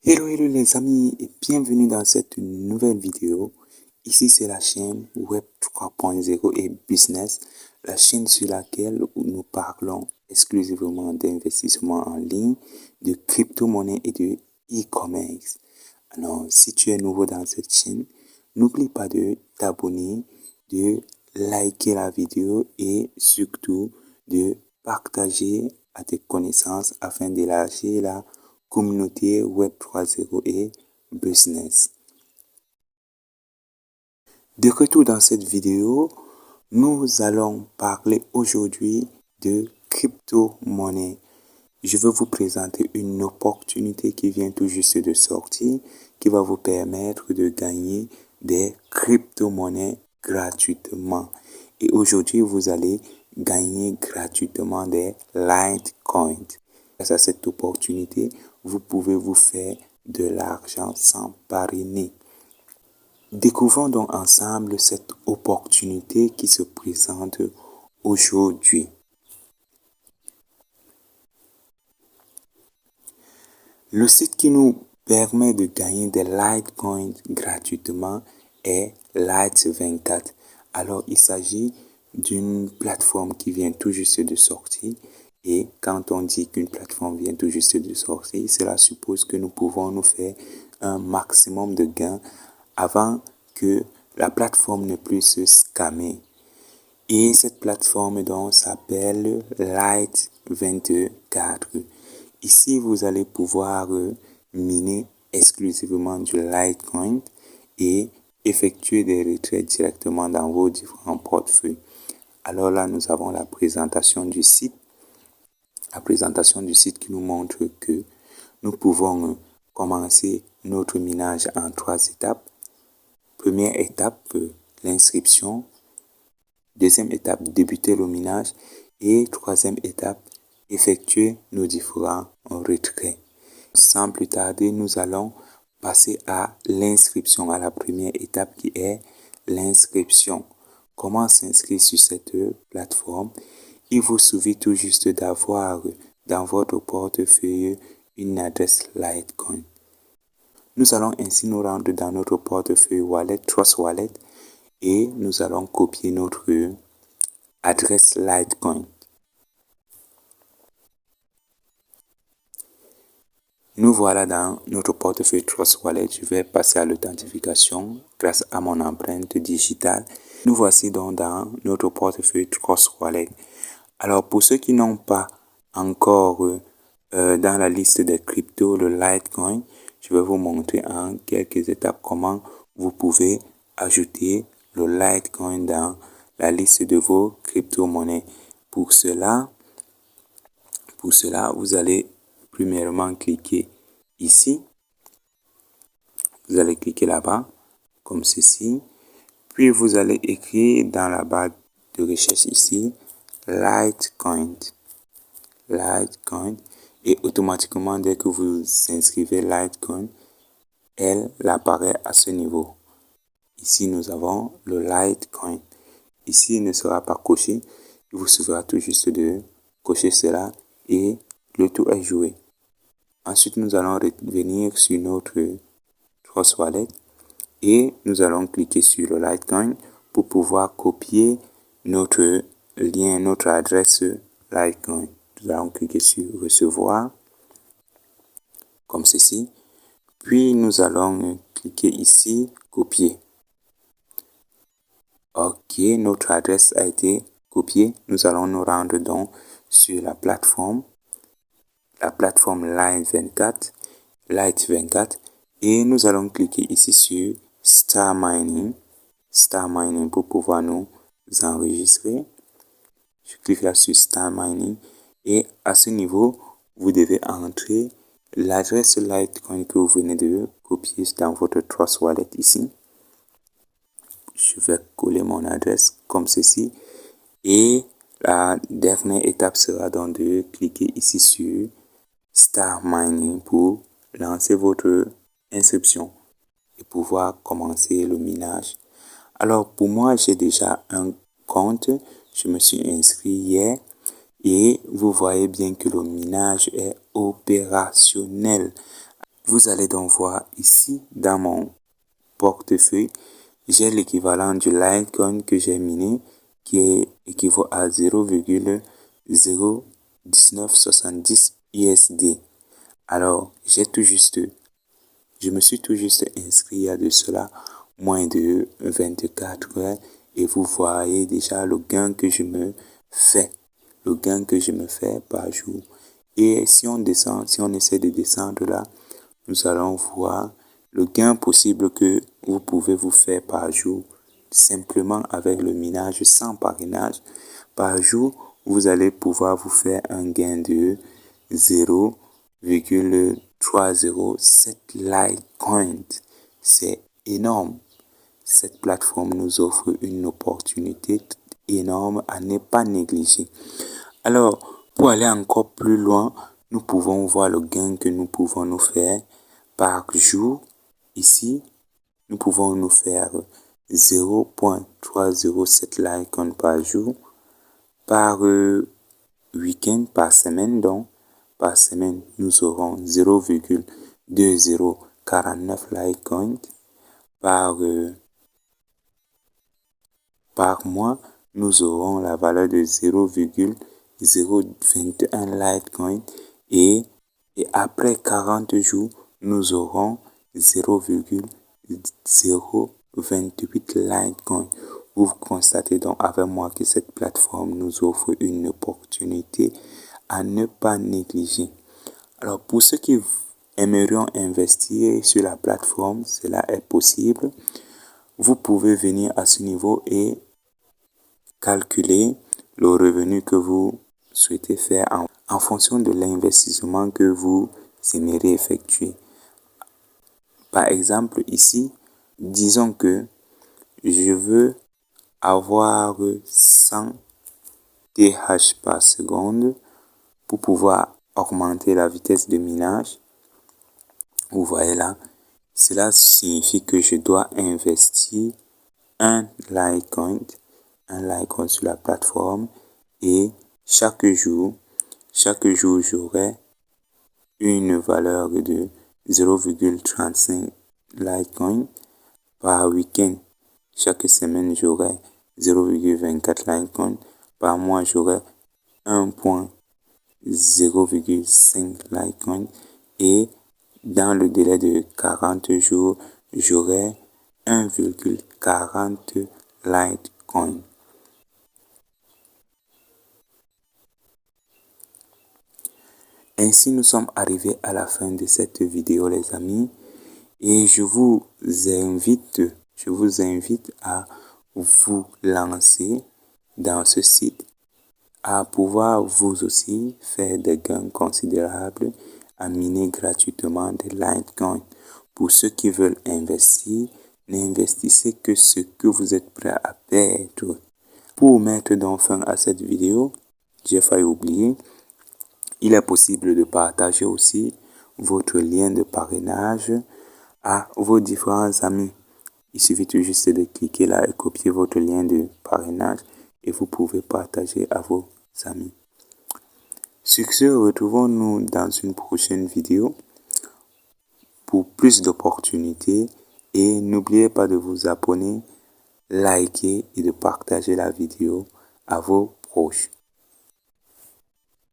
Hello les amis et bienvenue dans cette nouvelle vidéo. Ici c'est la chaîne Web 3.0 et Business, la chaîne sur laquelle nous parlons exclusivement d'investissement en ligne, de crypto-monnaie et de e-commerce. Alors si tu es nouveau dans cette chaîne, n'oublie pas de t'abonner, de liker la vidéo et surtout de partager à tes connaissances afin d'élargir la communauté Web 3.0 et Business. De retour dans cette vidéo, nous allons parler aujourd'hui de crypto-monnaie. Je veux vous présenter une opportunité qui vient tout juste de sortir, qui va vous permettre de gagner des crypto-monnaies gratuitement. Et aujourd'hui, vous allez gagner gratuitement des Litecoin. Grâce à cette opportunité, vous pouvez vous faire de l'argent sans parrainer. Découvrons donc ensemble cette opportunité qui se présente aujourd'hui. Le site qui nous permet de gagner des Litecoin gratuitement est Lite24. Alors, il s'agit d'une plateforme qui vient tout juste de sortir. Et quand on dit qu'une plateforme vient tout juste de sortir, cela suppose que nous pouvons nous faire un maximum de gains avant que la plateforme ne puisse se scammer. Et cette plateforme donc s'appelle Lite24. Ici, vous allez pouvoir miner exclusivement du Litecoin et effectuer des retraits directement dans vos différents portefeuilles. Alors là, nous avons la présentation du site. La présentation du site qui nous montre que nous pouvons commencer notre minage en 3 étapes. Première étape, l'inscription. Deuxième étape, débuter le minage. Et troisième étape, effectuer nos différents retraits. Sans plus tarder, nous allons passer à l'inscription, à la première étape qui est l'inscription. Comment s'inscrire sur cette plateforme? Il vous suffit tout juste d'avoir dans votre portefeuille une adresse Litecoin. Nous allons ainsi nous rendre dans notre portefeuille Wallet, Trust Wallet, et nous allons copier notre adresse Litecoin. Nous voilà dans notre portefeuille Trust Wallet. Je vais passer à l'authentification grâce à mon empreinte digitale. Nous voici donc dans notre portefeuille Trust Wallet. Alors pour ceux qui n'ont pas encore dans la liste des cryptos le Litecoin, je vais vous montrer en quelques étapes comment vous pouvez ajouter le Litecoin dans la liste de vos crypto-monnaies. Pour cela, vous allez premièrement cliquer ici. Vous allez cliquer là-bas, comme ceci. Puis vous allez écrire dans la barre de recherche ici, Litecoin. Litecoin. Et automatiquement, dès que vous inscrivez Litecoin, elle apparaît à ce niveau. Ici, nous avons le Litecoin. Ici, il ne sera pas coché. Il vous suffira tout juste de cocher cela et le tout est joué. Ensuite, nous allons revenir sur notre Trust Wallet et nous allons cliquer sur le Litecoin pour pouvoir copier notre lien, notre adresse Litecoin. Nous allons cliquer sur recevoir comme ceci. Puis nous allons cliquer ici copier. Ok, notre adresse a été copiée. Nous allons nous rendre donc sur la plateforme Lite24 et nous allons cliquer ici sur Start Mining pour pouvoir nous enregistrer. Je clique là sur Start Mining et à ce niveau, vous devez entrer l'adresse Litecoin que vous venez de copier dans votre Trust Wallet ici. Je vais coller mon adresse comme ceci et la dernière étape sera donc de cliquer ici sur Start Mining pour lancer votre inscription et pouvoir commencer le minage. Alors pour moi, j'ai déjà un compte. Je me suis inscrit hier et vous voyez bien que le minage est opérationnel. Vous allez donc voir ici dans mon portefeuille, j'ai l'équivalent du Litecoin que j'ai miné qui équivaut à 0,01970 USD. Alors, je me suis tout juste inscrit il y a de cela moins de 24 heures et vous voyez déjà le gain que je me fais. Le gain que je me fais par jour. Et si on essaie de descendre là, nous allons voir le gain possible que vous pouvez vous faire par jour, simplement avec le minage sans parrainage. Par jour, vous allez pouvoir vous faire un gain de 0,307 Litecoin. C'est énorme. Cette plateforme nous offre une opportunité énorme à ne pas négliger. Alors, pour aller encore plus loin, nous pouvons voir le gain que nous pouvons nous faire par jour. Ici, nous pouvons nous faire 0,307 Litecoin par jour, par week-end, par semaine. Donc, par semaine, nous aurons 0,2049 Litecoin. Par mois, nous aurons la valeur de 0,021 Litecoin et après 40 jours, nous aurons 0,028 Litecoin. Vous constatez donc avec moi que cette plateforme nous offre une opportunité à ne pas négliger. Alors, pour ceux qui aimerions investir sur la plateforme, cela est possible. Vous pouvez venir à ce niveau et calculer le revenu que vous souhaitez faire en fonction de l'investissement que vous aimeriez effectuer. Par exemple, ici, disons que je veux avoir 100 TH par seconde pour pouvoir augmenter la vitesse de minage. Vous voyez là, cela signifie que je dois investir un Litecoin sur la plateforme et chaque jour, j'aurai une valeur de 0,35 Litecoin. Par week-end, chaque semaine, j'aurai 0,24 Litecoin. Par mois, j'aurai 0,5 Litecoin. Et dans le délai de 40 jours, j'aurai 1,40 Litecoin. Ainsi, nous sommes arrivés à la fin de cette vidéo, les amis. Et je vous invite à vous lancer dans ce site, à pouvoir vous aussi faire des gains considérables, à miner gratuitement des Litecoin. Pour ceux qui veulent investir, n'investissez que ce que vous êtes prêt à perdre. Pour mettre donc fin à cette vidéo, j'ai failli oublier, il est possible de partager aussi votre lien de parrainage à vos différents amis. Il suffit tout juste de cliquer là et copier votre lien de parrainage et vous pouvez partager à vos amis. Sur ce, retrouvons-nous dans une prochaine vidéo pour plus d'opportunités et n'oubliez pas de vous abonner, liker et de partager la vidéo à vos proches.